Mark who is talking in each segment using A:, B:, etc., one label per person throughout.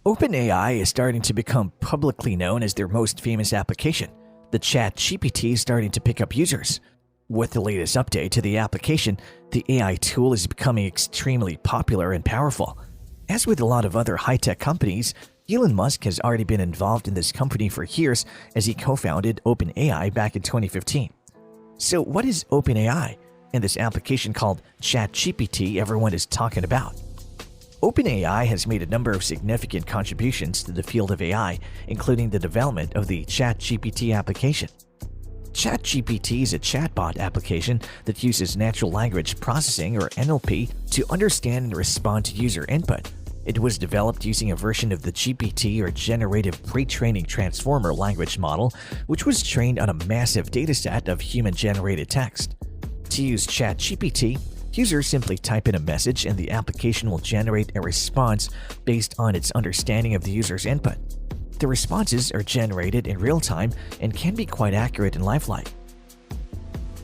A: OpenAI is starting to become publicly known as their most famous application. The ChatGPT is starting to pick up users. With the latest update to the application, the AI tool is becoming extremely popular and powerful. As with a lot of other high-tech companies, Elon Musk has already been involved in this company for years as he co-founded OpenAI back in 2015. So what is OpenAI and this application called ChatGPT everyone is talking about? OpenAI has made a number of significant contributions to the field of AI, including the development of the ChatGPT application. ChatGPT is a chatbot application that uses natural language processing or NLP to understand and respond to user input. It was developed using a version of the GPT or Generative Pre-training Transformer language model, which was trained on a massive dataset of human-generated text. To use ChatGPT, users simply type in a message and the application will generate a response based on its understanding of the user's input. The responses are generated in real time and can be quite accurate and lifelike.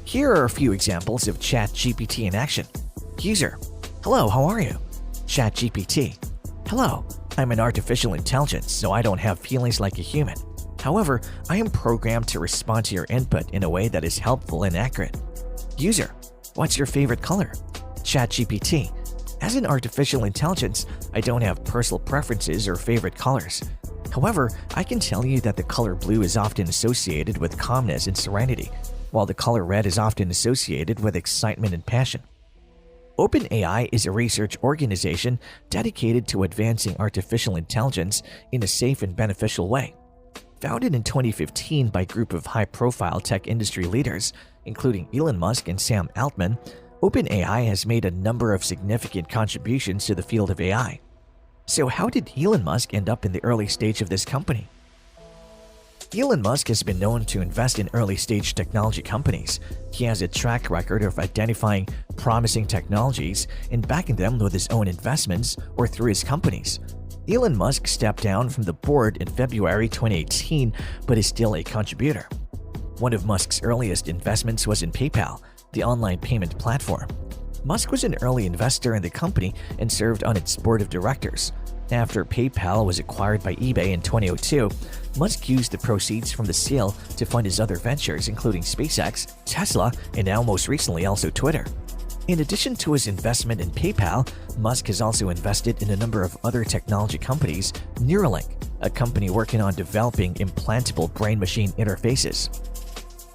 A: Here are a few examples of ChatGPT in action. User: Hello, how are you? ChatGPT: Hello, I'm an artificial intelligence, so I don't have feelings like a human. However, I am programmed to respond to your input in a way that is helpful and accurate. User: What's your favorite color? ChatGPT: As an artificial intelligence, I don't have personal preferences or favorite colors. However, I can tell you that the color blue is often associated with calmness and serenity, while the color red is often associated with excitement and passion. OpenAI is a research organization dedicated to advancing artificial intelligence in a safe and beneficial way. Founded in 2015 by a group of high-profile tech industry leaders, including Elon Musk and Sam Altman, OpenAI has made a number of significant contributions to the field of AI. So how did Elon Musk end up in the early stage of this company? Elon Musk has been known to invest in early-stage technology companies. He has a track record of identifying promising technologies and backing them with his own investments or through his companies. Elon Musk stepped down from the board in February 2018 but is still a contributor. One of Musk's earliest investments was in PayPal, the online payment platform. Musk was an early investor in the company and served on its board of directors. After PayPal was acquired by eBay in 2002, Musk used the proceeds from the sale to fund his other ventures including SpaceX, Tesla, and now most recently also Twitter. In addition to his investment in PayPal, Musk has also invested in a number of other technology companies, Neuralink, a company working on developing implantable brain-machine interfaces.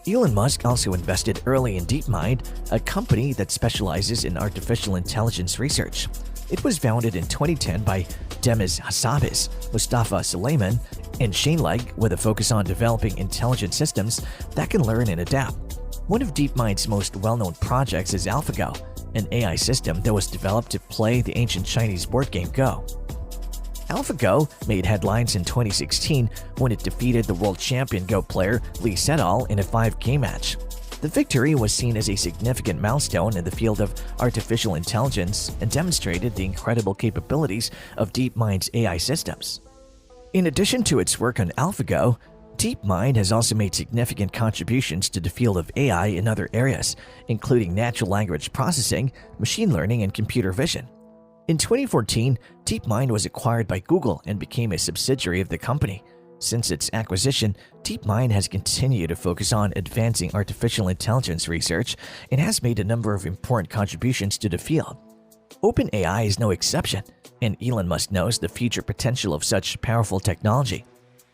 A: Elon Musk also invested early in DeepMind, a company that specializes in artificial intelligence research. It was founded in 2010 by Demis Hassabis, Mustafa Suleyman, and Shane Legg with a focus on developing intelligent systems that can learn and adapt. One of DeepMind's most well-known projects is AlphaGo, an AI system that was developed to play the ancient Chinese board game Go. AlphaGo made headlines in 2016 when it defeated the world champion Go player Lee Sedol in a 5-game match. The victory was seen as a significant milestone in the field of artificial intelligence and demonstrated the incredible capabilities of DeepMind's AI systems. In addition to its work on AlphaGo, DeepMind has also made significant contributions to the field of AI in other areas, including natural language processing, machine learning, and computer vision. In 2014, DeepMind was acquired by Google and became a subsidiary of the company. Since its acquisition, DeepMind has continued to focus on advancing artificial intelligence research and has made a number of important contributions to the field. OpenAI is no exception, and Elon Musk knows the future potential of such powerful technology.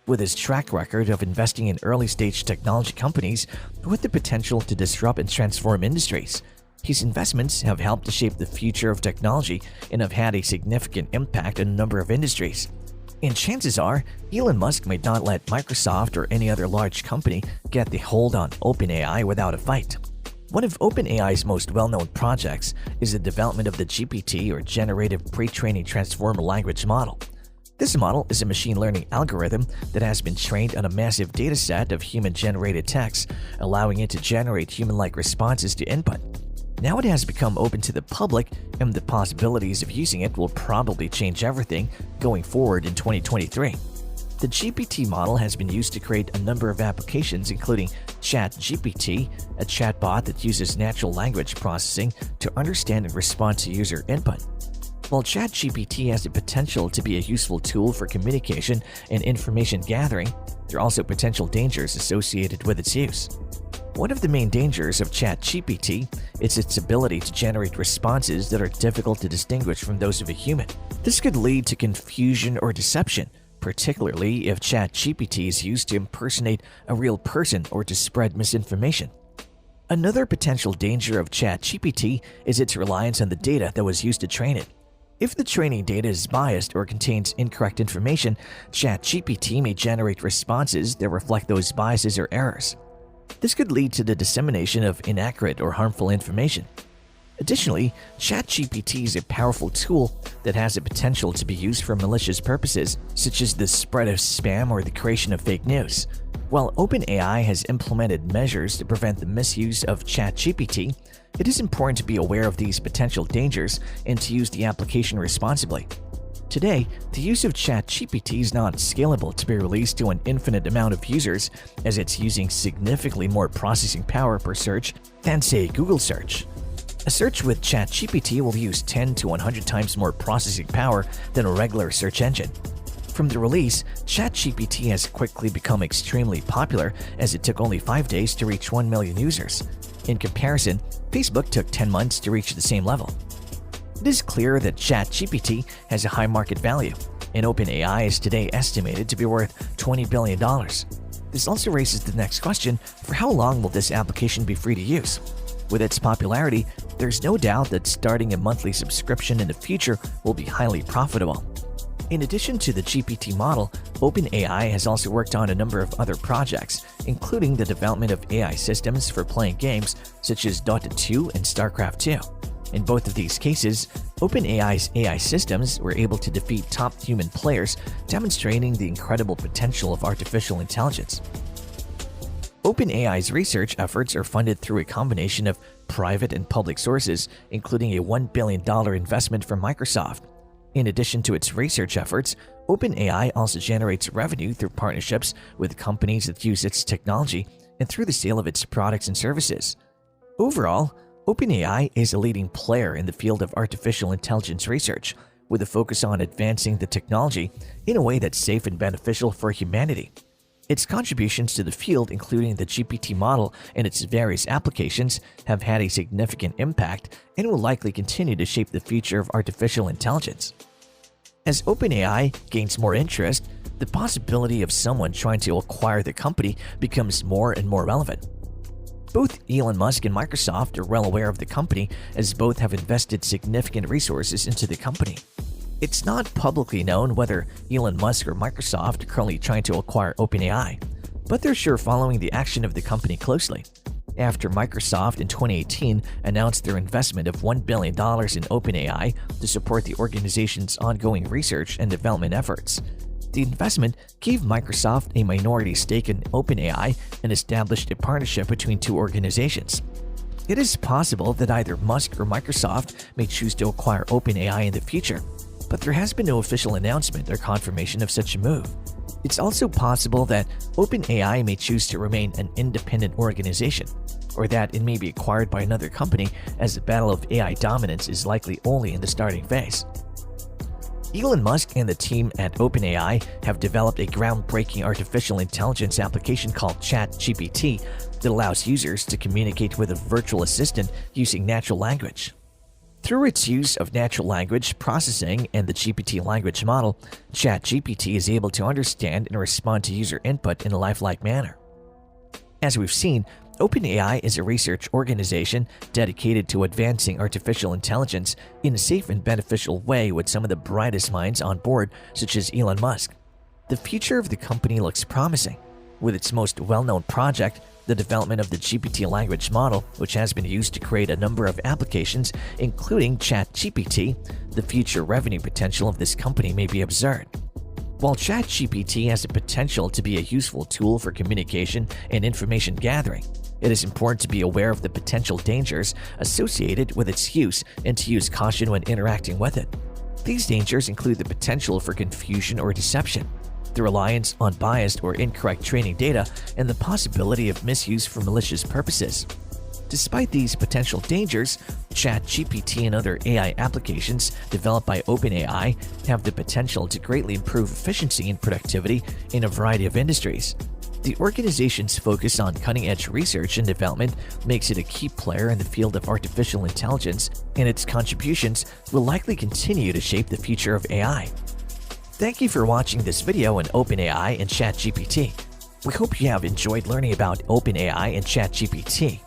A: With his track record of investing in early-stage technology companies with the potential to disrupt and transform industries, his investments have helped to shape the future of technology and have had a significant impact on a number of industries. And chances are, Elon Musk might not let Microsoft or any other large company get the hold on OpenAI without a fight. One of OpenAI's most well-known projects is the development of the GPT or Generative Pre-training Transformer language model. This model is a machine learning algorithm that has been trained on a massive dataset of human-generated text, allowing it to generate human-like responses to input. Now it has become open to the public, and the possibilities of using it will probably change everything going forward in 2023. The GPT model has been used to create a number of applications including ChatGPT, a chatbot that uses natural language processing to understand and respond to user input. While ChatGPT has the potential to be a useful tool for communication and information gathering, there are also potential dangers associated with its use. One of the main dangers of ChatGPT is its ability to generate responses that are difficult to distinguish from those of a human. This could lead to confusion or deception, particularly if ChatGPT is used to impersonate a real person or to spread misinformation. Another potential danger of ChatGPT is its reliance on the data that was used to train it. If the training data is biased or contains incorrect information, ChatGPT may generate responses that reflect those biases or errors. This could lead to the dissemination of inaccurate or harmful information. Additionally, ChatGPT is a powerful tool that has the potential to be used for malicious purposes, such as the spread of spam or the creation of fake news. While OpenAI has implemented measures to prevent the misuse of ChatGPT, it is important to be aware of these potential dangers and to use the application responsibly. Today, the use of ChatGPT is not scalable to be released to an infinite amount of users, as it's using significantly more processing power per search than, say, Google search. A search with ChatGPT will use 10 to 100 times more processing power than a regular search engine. From the release, ChatGPT has quickly become extremely popular, as it took only 5 days to reach 1 million users. In comparison, Facebook took 10 months to reach the same level. It is clear that ChatGPT has a high market value, and OpenAI is today estimated to be worth $20 billion. This also raises the next question: for how long will this application be free to use? With its popularity, there's no doubt that starting a monthly subscription in the future will be highly profitable. In addition to the GPT model, OpenAI has also worked on a number of other projects, including the development of AI systems for playing games such as Dota 2 and StarCraft 2. In both of these cases, OpenAI's AI systems were able to defeat top human players, demonstrating the incredible potential of artificial intelligence. OpenAI's research efforts are funded through a combination of private and public sources, including a $1 billion investment from Microsoft. In addition to its research efforts, OpenAI also generates revenue through partnerships with companies that use its technology and through the sale of its products and services. Overall, OpenAI is a leading player in the field of artificial intelligence research, with a focus on advancing the technology in a way that's safe and beneficial for humanity. Its contributions to the field, including the GPT model and its various applications, have had a significant impact and will likely continue to shape the future of artificial intelligence. As OpenAI gains more interest, the possibility of someone trying to acquire the company becomes more and more relevant. Both Elon Musk and Microsoft are well aware of the company, as both have invested significant resources into the company. It's not publicly known whether Elon Musk or Microsoft are currently trying to acquire OpenAI, but they're sure following the action of the company closely. After Microsoft in 2018 announced their investment of $1 billion in OpenAI to support the organization's ongoing research and development efforts. The investment gave Microsoft a minority stake in OpenAI and established a partnership between two organizations. It is possible that either Musk or Microsoft may choose to acquire OpenAI in the future, but there has been no official announcement or confirmation of such a move. It's also possible that OpenAI may choose to remain an independent organization, or that it may be acquired by another company, as the battle of AI dominance is likely only in the starting phase. Elon Musk and the team at OpenAI have developed a groundbreaking artificial intelligence application called ChatGPT that allows users to communicate with a virtual assistant using natural language. Through its use of natural language processing and the GPT language model, ChatGPT is able to understand and respond to user input in a lifelike manner. As we've seen, OpenAI is a research organization dedicated to advancing artificial intelligence in a safe and beneficial way, with some of the brightest minds on board, such as Elon Musk. The future of the company looks promising, with its most well-known project, the development of the GPT language model, which has been used to create a number of applications, including ChatGPT. The future revenue potential of this company may be absurd. While ChatGPT has the potential to be a useful tool for communication and information gathering, it is important to be aware of the potential dangers associated with its use and to use caution when interacting with it. These dangers include the potential for confusion or deception, the reliance on biased or incorrect training data, and the possibility of misuse for malicious purposes. Despite these potential dangers, ChatGPT and other AI applications developed by OpenAI have the potential to greatly improve efficiency and productivity in a variety of industries. The organization's focus on cutting-edge research and development makes it a key player in the field of artificial intelligence, and its contributions will likely continue to shape the future of AI. Thank you for watching this video on OpenAI and ChatGPT. We hope you have enjoyed learning about OpenAI and ChatGPT.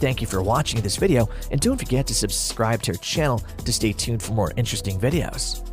A: Thank you for watching this video, and don't forget to subscribe to our channel to stay tuned for more interesting videos.